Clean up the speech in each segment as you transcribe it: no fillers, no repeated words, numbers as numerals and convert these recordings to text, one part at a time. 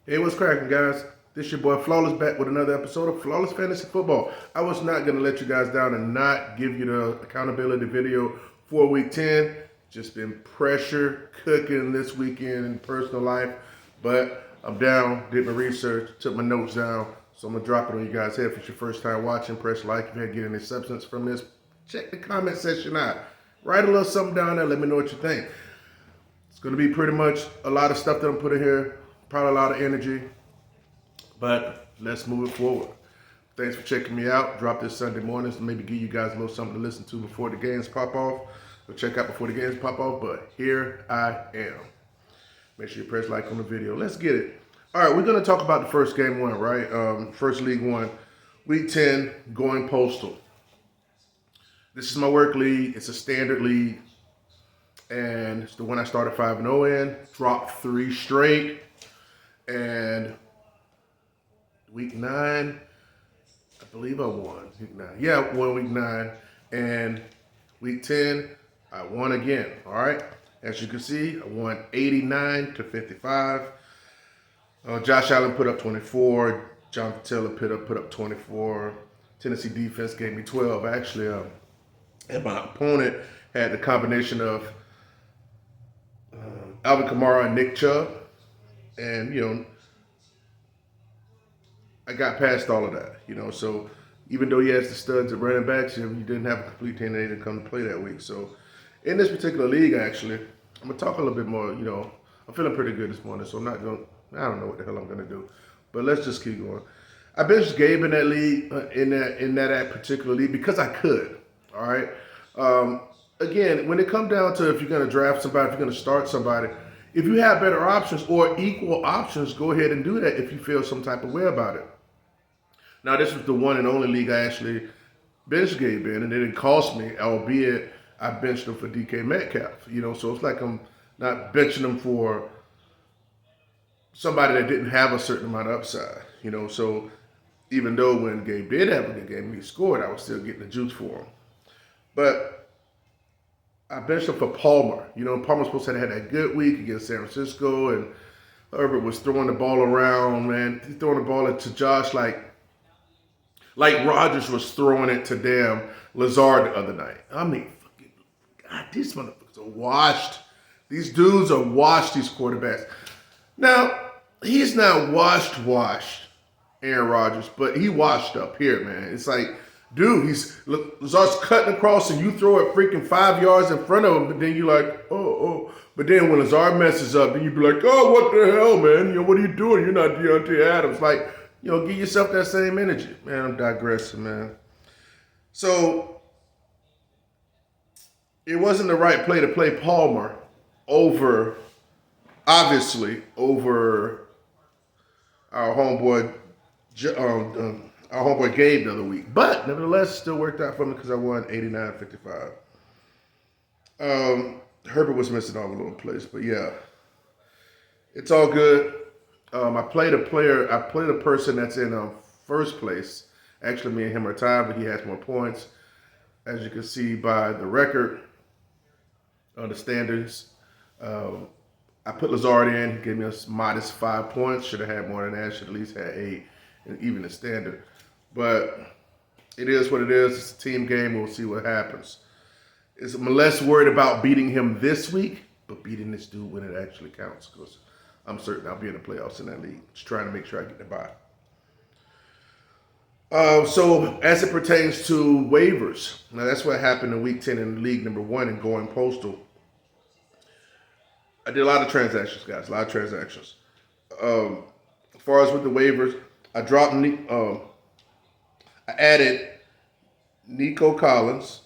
Hey, what's cracking, guys? This your boy Flawless back with another episode of Flawless Fantasy Football. I was not going to let you guys down and not give you the accountability video for week 10. Just been pressure cooking this weekend in personal life. But I'm down, did my research, took my notes down. So I'm going to drop it on you guys' head. If it's your first time watching, press like. If you had get any substance from this, check the comment section out. Write a little something down there. Let me know what you think. It's going to be pretty much a lot of stuff that I'm putting here. Probably a lot of energy. But let's move it forward. Thanks for checking me out. Drop this Sunday mornings to maybe give you guys a little something to listen to before the games pop off. Or check out before the games pop off. But here I am. Make sure you press like on the video. Let's get it. All right, we're going to talk about the first game one, right? First League One, Week 10, going postal. This is my work league. It's a standard league. And it's the one I started 5-0 in. Dropped 3 straight. And week 9, I believe I won. Week 9. Yeah, I won week 9. And week 10, I won again. All right. As you can see, I won 89-55. Josh Allen put up 24. Jonathan Taylor put up 24. Tennessee defense gave me 12. Actually, and my opponent had the combination of Alvin Kamara and Nick Chubb. And, I got past all of that, So even though he has the studs at running backs, he didn't have a complete team. They didn't come to play that week. So in this particular league, actually, I'm gonna talk a little bit more. I'm feeling pretty good this morning, so I'm not going. I don't know what the hell I'm gonna do, but let's just keep going. I benched Gabe in that league, in that particular league because I could. All right. Again, when it comes down to if you're gonna draft somebody, if you're gonna start somebody. If you have better options or equal options, go ahead and do that if you feel some type of way about it. Now, this was the one and only league I actually benched Gabe in, and it didn't cost me, albeit I benched him for DK Metcalf. So it's like I'm not benching him for somebody that didn't have a certain amount of upside. So even though when Gabe did have a good game, he scored, I was still getting the juice for him. But I benched him for Palmer. Palmer's supposed to have had that good week against San Francisco, and Herbert was throwing the ball around, man. He's throwing the ball into Josh like Rodgers was throwing it to damn Lazard the other night. I mean, fucking, God, these motherfuckers are washed. These dudes are washed, these quarterbacks. Now, he's not washed, Aaron Rodgers, but he washed up here, man. It's like, dude, Lazard's cutting across and you throw it freaking 5 yards in front of him, but then you're like, oh. But then when Lazard messes up, then you be like, oh, what the hell, man? What are you doing? You're not Deontay Adams. Like, give yourself that same energy. Man, I'm digressing, man. So, it wasn't the right play to play Palmer over our homeboy, Gabe the other week. But, nevertheless, it still worked out for me because I won 89-55. Herbert was missing all over the place, but yeah. It's all good. I played a person that's in first place. Actually, me and him are tied, but he has more points. As you can see by the record, the standards. I put Lazard in. He gave me a modest 5 points. Should have had more than that. Should at least had 8, and even the standard. But it is what it is. It's a team game. We'll see what happens. I'm less worried about beating him this week, but beating this dude when it actually counts, because I'm certain I'll be in the playoffs in that league. Just trying to make sure I get the bye. So as it pertains to waivers, now that's what happened in week 10 in league number 1 in going postal. I did a lot of transactions, guys. A lot of transactions. As far as with the waivers, I added Nico Collins.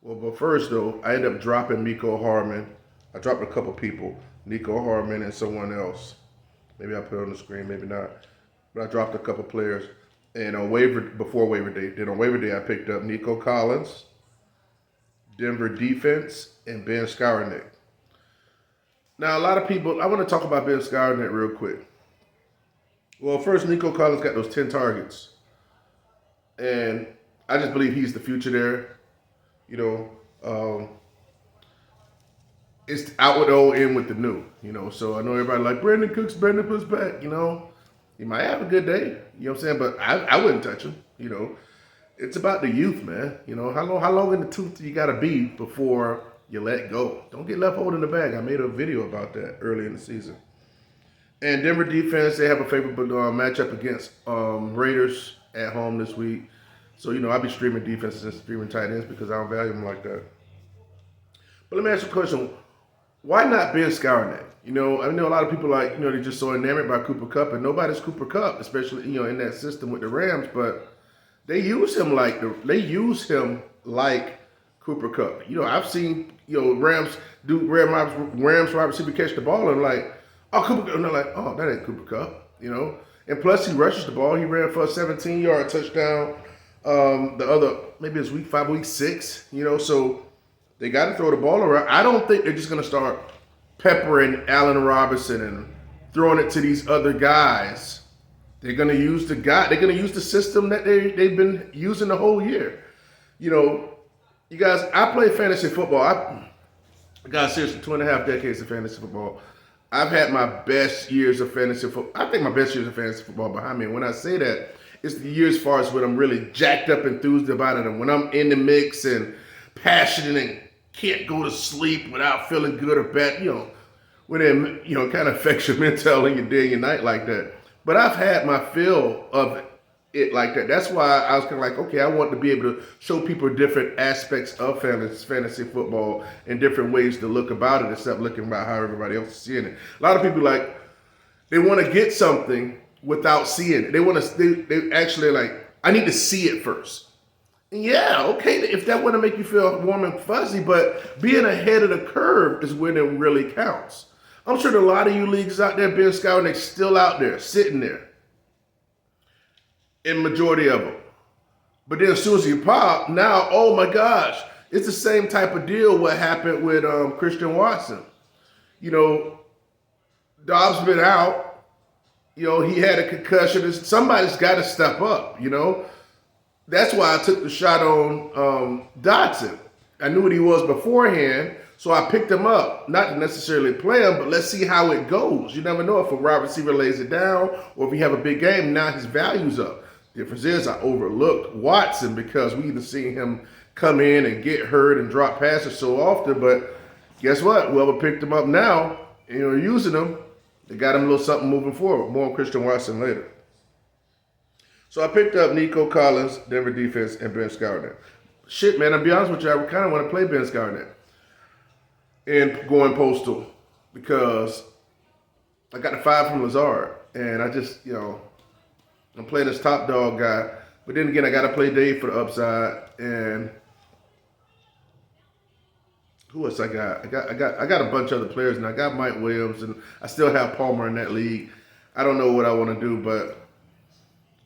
Well, but first, though, I ended up dropping Mecole Hardman. I dropped a couple people, Mecole Hardman and someone else. Maybe I'll put it on the screen, maybe not. But I dropped a couple players. And before waiver day. Then on waiver day, I picked up Nico Collins, Denver defense, and Ben Skowronek. Now, a lot of people, I want to talk about Ben Skowronek real quick. Well, first, Nico Collins got those 10 targets. And I just believe he's the future there. it's out with the old, in with the new, So I know everybody like Brandon Cooks back, He might have a good day, you know what I'm saying? But I wouldn't touch him, It's about the youth, man. How long in the tooth do you got to be before you let go? Don't get left holding the bag. I made a video about that early in the season. And Denver defense, they have a favorable matchup against Raiders at home this week. So, I'll be streaming defenses and streaming tight ends because I don't value them like that. But let me ask you a question. Why not Ben Skowronek? I know a lot of people they're just so enamored by Cooper Kupp, and nobody's Cooper Kupp, especially, in that system with the Rams, but they use him like Cooper Kupp. I've seen, Rams wide receiver catch the ball and Cooper Kupp, and they're like, oh, that ain't Cooper Kupp, And plus he rushes the ball. He ran for a 17-yard touchdown. The other, maybe it's week 5, week 6, so they got to throw the ball around. I don't think they're just going to start peppering Allen Robinson and throwing it to these other guys. They're going to use They're going to use the system that they've been using the whole year. You guys, I play fantasy football. I got seriously 2.5 decades of fantasy football. I've had my best years of fantasy football. I think my best years of fantasy football behind me. And when I say that, it's the years as far as when I'm really jacked up, enthused about it, and when I'm in the mix and passionate and can't go to sleep without feeling good or bad, when it, kind of affects your mental and your day and your night like that. But I've had my fill of it like that. That's why I was kind of like, okay, I want to be able to show people different aspects of fantasy football and different ways to look about it instead of looking about how everybody else is seeing it. A lot of people they want to get something without seeing it. They actually I need to see it first. Yeah, okay, if that want to make you feel warm and fuzzy, but being ahead of the curve is when it really counts. I'm sure there are a lot of you leagues out there, Ben Skowronek's still out there, sitting there. In majority of them. But then as soon as you pop, now, oh my gosh, it's the same type of deal what happened with Christian Watson. Dobbs been out. He had a concussion. Somebody's got to step up, That's why I took the shot on Dotson. I knew what he was beforehand, so I picked him up. Not to necessarily play him, but let's see how it goes. You never know if a wide receiver lays it down or if you have a big game, now his value's up. The difference is I overlooked Watson because we either seen him come in and get hurt and drop passes so often, but guess what? Whoever picked him up now, using him, they got him a little something moving forward. More on Christian Watson later. So I picked up Nico Collins, Denver defense, and Ben Skowronek. Shit, man, I'll be honest with you, I kind of want to play Ben Skowronek and going postal because I got the 5 from Lazard, and I just, I'm playing this top dog guy. But then again, I got to play Dave for the upside. And who else I got? I got a bunch of other players, and I got Mike Williams, and I still have Palmer in that league. I don't know what I want to do, but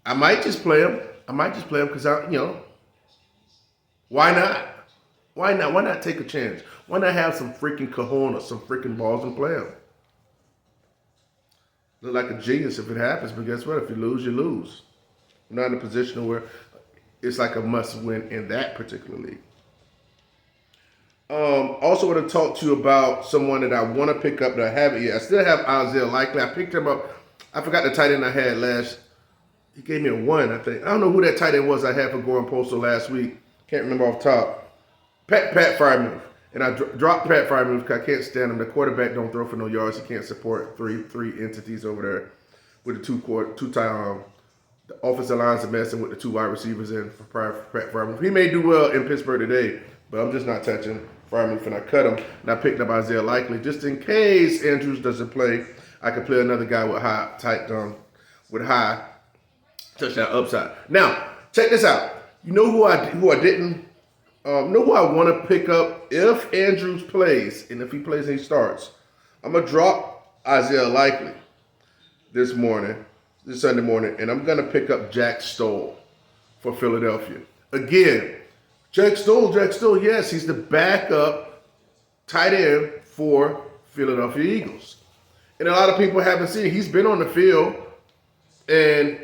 I might just play him. Because why not? Why not? Why not take a chance? Why not have some freaking cojones, some freaking balls, and play him? Look like a genius if it happens, but guess what? If you lose, you lose. I'm not in a position where it's like a must-win in that particular league. Also want to talk to you about someone that I want to pick up that I haven't yet. I still have Isaiah Likely. I picked him up. I forgot the tight end I had last. He gave me a 1, I think. I don't know who that tight end was I had for Going Postal last week. Can't remember off the top. Pat Freiermuth. And I dropped Pat Freiermuth because I can't stand him. The quarterback don't throw for no yards. He can't support three entities over there with the the offensive line's a mess and with the 2 wide receivers in for Pat Freiermuth. He may do well in Pittsburgh today, but I'm just not touching Freiermuth, and I cut him. And I picked up Isaiah Likely just in case Andrews doesn't play. I could play another guy with high touchdown upside. Now, check this out. You know who I didn't. Know who I want to pick up if Andrews plays, and if he plays and he starts. I'm going to drop Isaiah Likely this Sunday morning, and I'm going to pick up Jack Stoll for Philadelphia. Again, Jack Stoll, yes, he's the backup tight end for Philadelphia Eagles. And a lot of people haven't seen it. He's been on the field, and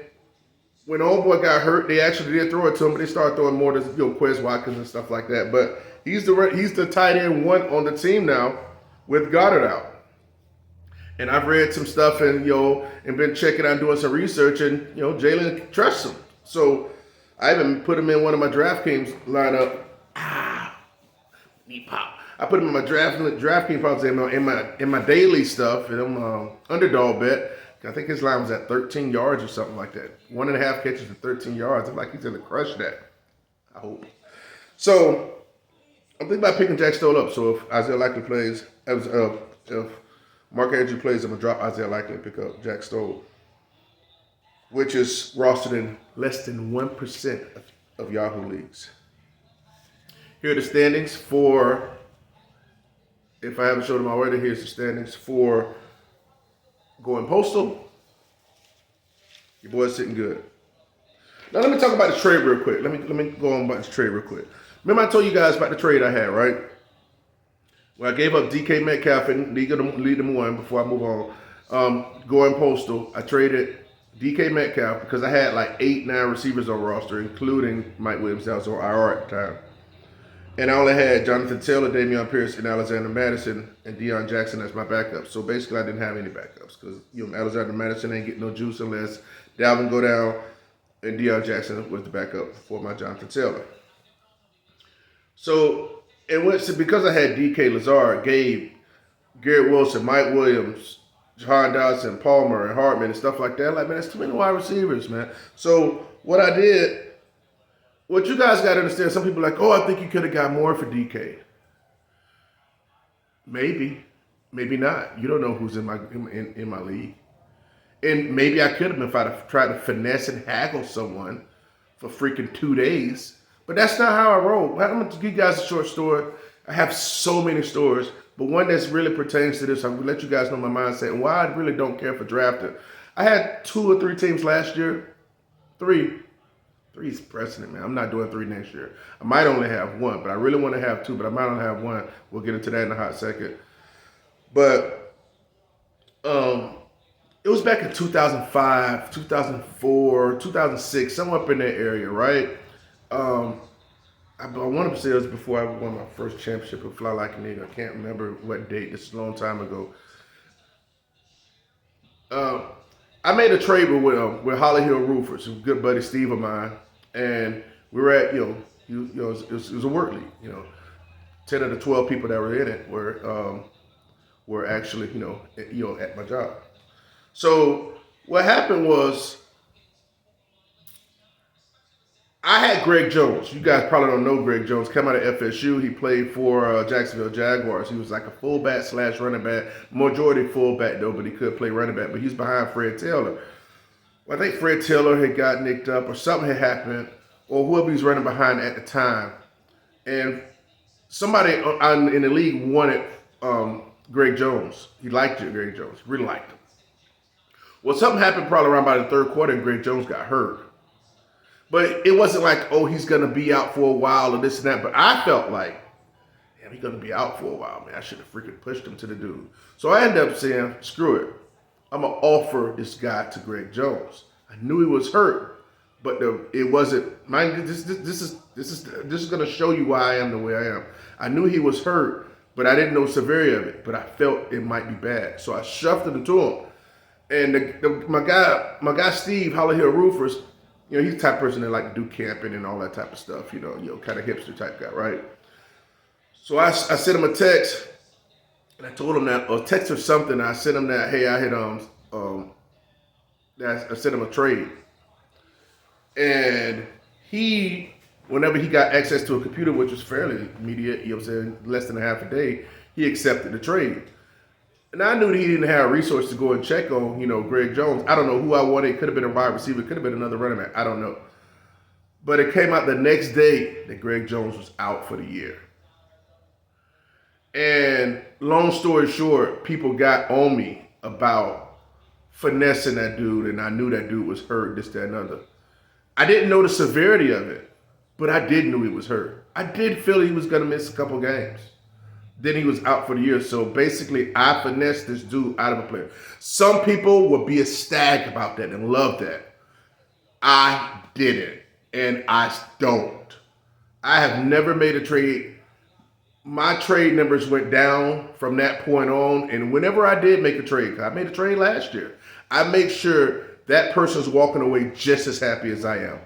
when old boy got hurt, they actually did throw it to him, but they started throwing more to Quez Watkins and stuff like that. But he's the tight end 1 on the team now with Goddard out. And I've read some stuff and been checking out, doing some research, and Jalen trusts him. So I even put him in one of my DraftKings lineup. Knee pop. I put him in my DraftKings pops in my daily stuff, and I'm underdog bet. I think his line was at 13 yards or something like that. 1.5 catches for 13 yards. I'm like, he's gonna crush that. I hope. So I'm thinking about picking Jack Stoll up. So if Isaiah Likely plays, if Mark Andrews plays, I'm gonna drop Isaiah Likely and pick up Jack Stoll, which is rostered in less than 1% of Yahoo leagues. Here are the standings for, if I haven't showed them already, here's the standings for Going Postal. Your boy's sitting good. Now let me talk about the trade real quick. Let me go on about this trade real quick. Remember I told you guys about the trade I had, right? Well, I gave up DK Metcalf and lead them one before I move on. Going Postal, I traded DK Metcalf because I had like 8-9 receivers on roster, including Mike Williams that was on IR at the time. And I only had Jonathan Taylor, Dameon Pierce, and Alexander Madison, and Deion Jackson as my backups. So basically, I didn't have any backups because Alexander Madison ain't getting no juice unless Dalvin go down, and Deion Jackson was the backup for my Jonathan Taylor. So because I had DK, Lazard, Gabe, Garrett Wilson, Mike Williams, Jahan Dodson, Palmer, and Hartman, and stuff like that. Like, man, that's too many wide receivers, man. So what I did. What you guys got to understand, some people are like, oh, I think you could have got more for DK. Maybe. Maybe not. You don't know who's in my league. And maybe I could have if I'd have tried to finesse and haggle someone for freaking 2 days. But that's not how I roll. I'm going to give you guys a short story. I have so many stories, but one that's really pertains to this, I'm going to let you guys know my mindset and why I really don't care for drafting. I had 2 or 3 teams last year. 3 is precedent, man. I'm not doing 3 next year. I might only have 1, but I really want to have 2, but I might only have 1. We'll get into that in a hot second. But it was back in 2005, 2004, 2006, somewhere up in that area, right? I want to say it was before I won my first championship with Fly Like an Eagle. I can't remember what date. This is a long time ago. I made a trade with Holly Hill Roofers, a good buddy Steve of mine, and we were at it was a work league. 10 of the 12 people that were in it were actually at my job. So what happened was I had Greg Jones. You guys probably don't know Greg Jones. Came out of FSU. He played for Jacksonville Jaguars. He was like a fullback / running back. Majority fullback though, but he could play running back. But he's behind Fred Taylor. Well, I think Fred Taylor had got nicked up or something had happened, or whoever he's running behind at the time. And somebody in the league wanted Greg Jones. He liked Greg Jones. Really liked him. Well, something happened probably around by the third quarter and Greg Jones got hurt. But it wasn't like, oh, he's going to be out for a while or this and that. But I felt like, damn, he's going to be out for a while, man. I should have freaking pushed him to the dude. So I ended up saying, screw it. I'm going to offer this guy to Greg Jones. I knew he was hurt, but it wasn't. Mind this is going to show you why I am the way I am. I knew he was hurt, but I didn't know the severity of it. But I felt it might be bad. So I shoved it to him. And my guy Steve, Holly Hill Roofers, he's the type of person that like to do camping and all that type of stuff, kind of hipster type guy, right? So I sent him a text, and I told him that, or text or something. I sent him that, hey, I had I sent him a trade, and whenever he got access to a computer, which was fairly immediate, less than a half a day, he accepted the trade. And I knew that he didn't have resources to go and check on, Greg Jones. I don't know who I wanted. It could have been a wide receiver. It could have been another running back. I don't know. But it came out the next day that Greg Jones was out for the year. And long story short, people got on me about finessing that dude, and I knew that dude was hurt, this, that, and other. I didn't know the severity of it, but I did know he was hurt. I did feel he was going to miss a couple games. Then he was out for the year. So basically, I finessed this dude out of a player. Some people would be ecstatic about that and love that. I didn't, and I don't. I have never made a trade my trade numbers went down from that point on. And whenever I did make a trade, I made a trade last year, I make sure that person's walking away just as happy as I am.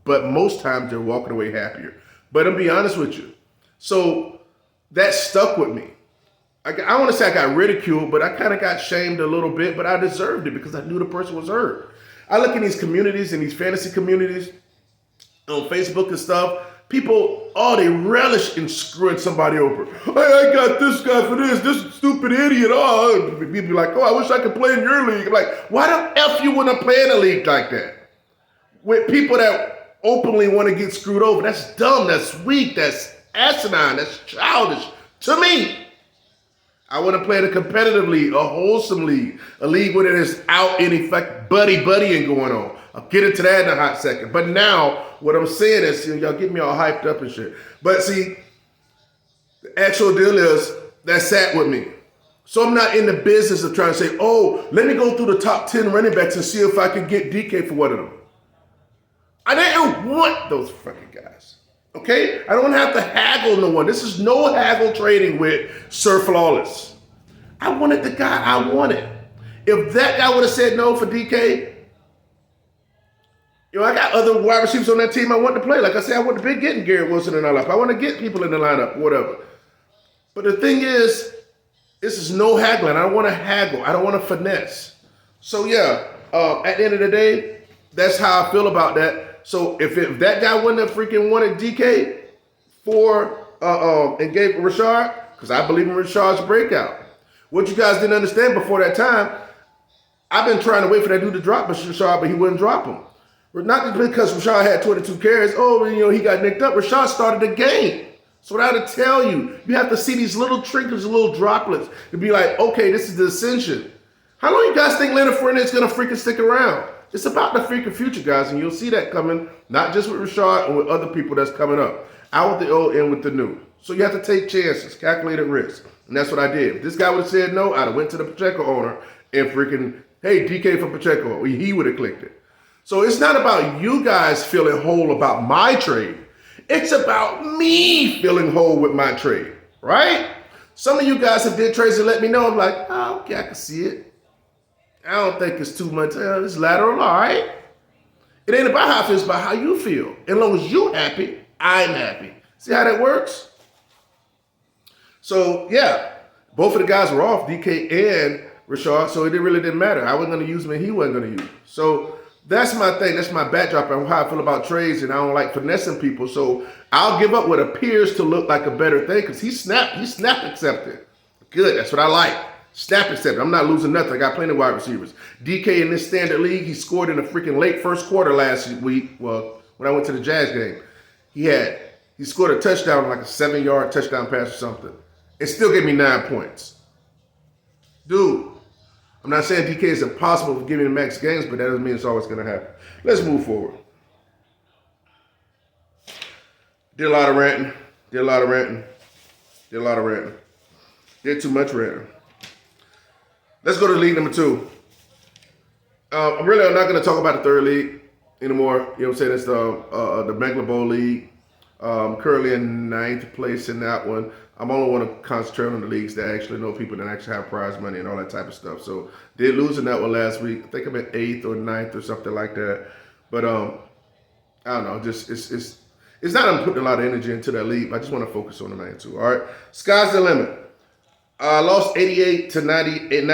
But most times they're walking away happier. But I'll be honest with you. So that stuck with me. I want to say I got ridiculed, but I kind of got shamed a little bit, but I deserved it because I knew the person was hurt. I look in these communities, in these fantasy communities, on Facebook and stuff, people, they relish in screwing somebody over. Hey, I got this guy for this stupid idiot. People be like, I wish I could play in your league. I'm like, why the F you want to play in a league like that? With people that openly want to get screwed over. That's dumb, that's weak, that's asinine, that's childish. To me, I want to play in a competitive league, a wholesome league, a league where there's out in effect buddying going on. I'll get into that in a hot second. But now, what I'm saying is, y'all get me all hyped up and shit. But see, the actual deal is, that sat with me. So I'm not in the business of trying to say, let me go through the top 10 running backs and see if I can get DK for one of them. I didn't want those fucking guys. Okay? I don't have to haggle no one. This is no haggle trading with Sir Flawless. I wanted the guy I wanted. If that guy would have said no for DK, I got other wide receivers on that team I want to play. Like I said, I want to be getting Garrett Wilson in the lineup. I want to get people in the lineup, whatever. But the thing is, this is no haggling. I don't want to haggle. I don't want to finesse. So yeah, at the end of the day, that's how I feel about that. So if that guy wouldn't have freaking wanted DK and gave Rashard, because I believe in Rashard's breakout. What you guys didn't understand before that time, I've been trying to wait for that dude to drop Rashard, but he wouldn't drop him. Not just because Rashard had 22 carries. He got nicked up. Rashard started the game. So what I had to tell you, you have to see these little trinkles, little droplets, to be like, okay, this is the ascension. How long you guys think Leonard Fournette's going to freaking stick around? It's about the freaking future, guys, and you'll see that coming, not just with Rashard and with other people that's coming up. Out with the old and with the new. So you have to take chances, calculated risk. And that's what I did. If this guy would have said no, I'd have went to the Pacheco owner and freaking, hey, DK for Pacheco. He would have clicked it. So it's not about you guys feeling whole about my trade. It's about me feeling whole with my trade, right? Some of you guys have did trades and let me know. I'm like, okay, I can see it. I don't think it's too much. It's lateral, all right? It ain't about how I feel, it's about how you feel. As long as you're happy, I'm happy. See how that works? So, yeah, both of the guys were off, DK and Rashard, so it really didn't matter. I wasn't going to use him and he wasn't going to use him. So that's my thing. That's my backdrop on how I feel about trades, and I don't like finessing people. So I'll give up what appears to look like a better thing because he snap accepted. Good. That's what I like. Snap accepted. I'm not losing nothing. I got plenty of wide receivers. DK in this standard league, he scored in a freaking late first quarter last week. Well, when I went to the Jazz game, he scored a touchdown, like a 7-yard touchdown pass or something. It still gave me 9 points. Dude. I'm not saying DK is impossible for giving the max games, but that doesn't mean it's always going to happen. Let's move forward. Did a lot of ranting. Did too much ranting. Let's go to league number 2. I'm not going to talk about the third league anymore. You know what I'm saying? It's the Megler Bowl League. Currently in 9th place in that one. I'm only want to concentrate on the leagues that actually know people that actually have prize money and all that type of stuff. So did lose in that one last week. I think I'm at 8th or 9th or something like that. But I don't know. Just it's not I'm putting a lot of energy into that league. I just want to focus on the 92. All right. Sky's the limit. I lost 88 to 98 in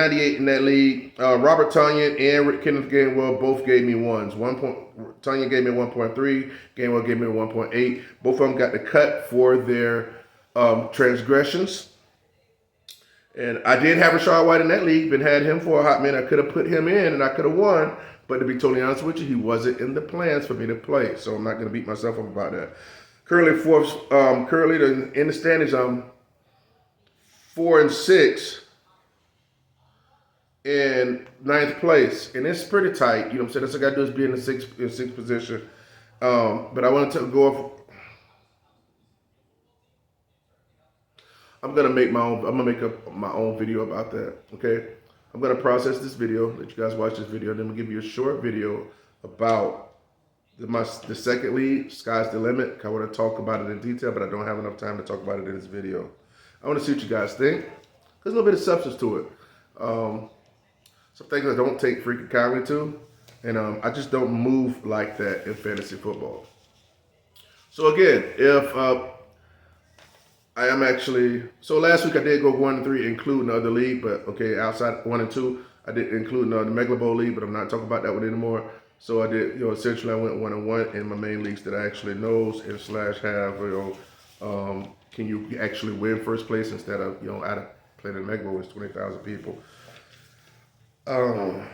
that league. Robert Tonyan and Kenneth Gainwell both gave me ones. Tonyan gave me 1.3. Gainwell gave me 1.8. Both of them got the cut for their transgressions. And I did have Rachaad White in that league. Been had him for a hot minute. I could have put him in and I could have won. But to be totally honest with you, he wasn't in the plans for me to play. So I'm not going to beat myself up about that. Currently in the standings, I'm 4 and 6 in 9th place, and it's pretty tight. You know what I'm saying? That's what I got to do is be in the sixth position. But I wanted to go off. I'm gonna make my own video about that. Okay, I'm gonna process this video, let you guys watch this video, and then we'll give you a short video about the second league, Sky's the Limit. I want to talk about it in detail, but I don't have enough time to talk about it in this video. I want to see what you guys think. There's a little bit of substance to it. Some things I don't take freaking kindly to, and I just don't move like that in fantasy football. So again, if I am actually, so last week I did go 1-3, including the other league, but okay, outside 1 and 2, I did include the Megalo Bowl league, but I'm not talking about that one anymore. So I did, essentially I went 1-1 in my main leagues that I actually knows and / have, can you actually win first place instead of, out of playing in Megalo, it's 20,000 people. And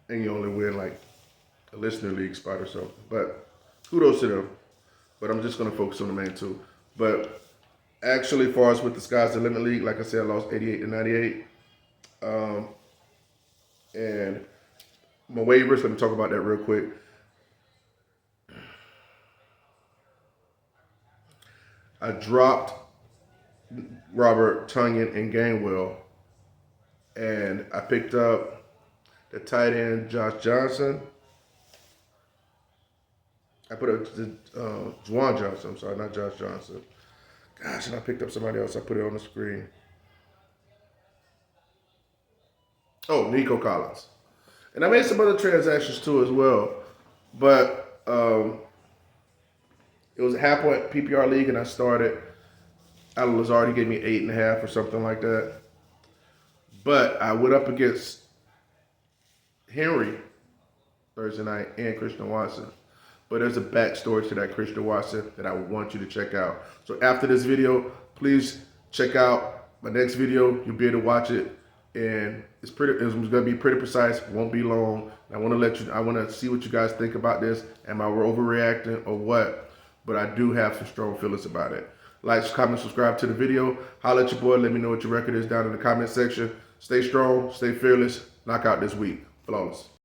you only win like a listener league spot or something. But kudos to them. But I'm just going to focus on the main two. But actually, as far as with the Sky's the Limit League, like I said, I lost 88-98. And my waivers, let me talk about that real quick. I dropped Robert Tonyan and Gainwell, and I picked up the tight end Josh Johnson. I put up Juwan Johnson. I'm sorry, not Josh Johnson. Gosh, and I picked up somebody else. I put it on the screen. Oh, Nico Collins. And I made some other transactions too as well. But it was a half-point PPR league, and I started. Alan Lazard, he gave me 8.5 or something like that. But I went up against Henry Thursday night and Christian Watson. But there's a backstory to that Christian Watson that I want you to check out. So after this video, please check out my next video. You'll be able to watch it, and it's going to be pretty precise. Won't be long. I want to see what you guys think about this. Am I overreacting or what? But I do have some strong feelings about it. Like, comment, subscribe to the video. Holla at your boy. Let me know what your record is down in the comment section. Stay strong. Stay fearless. Knock out this week. Flawless.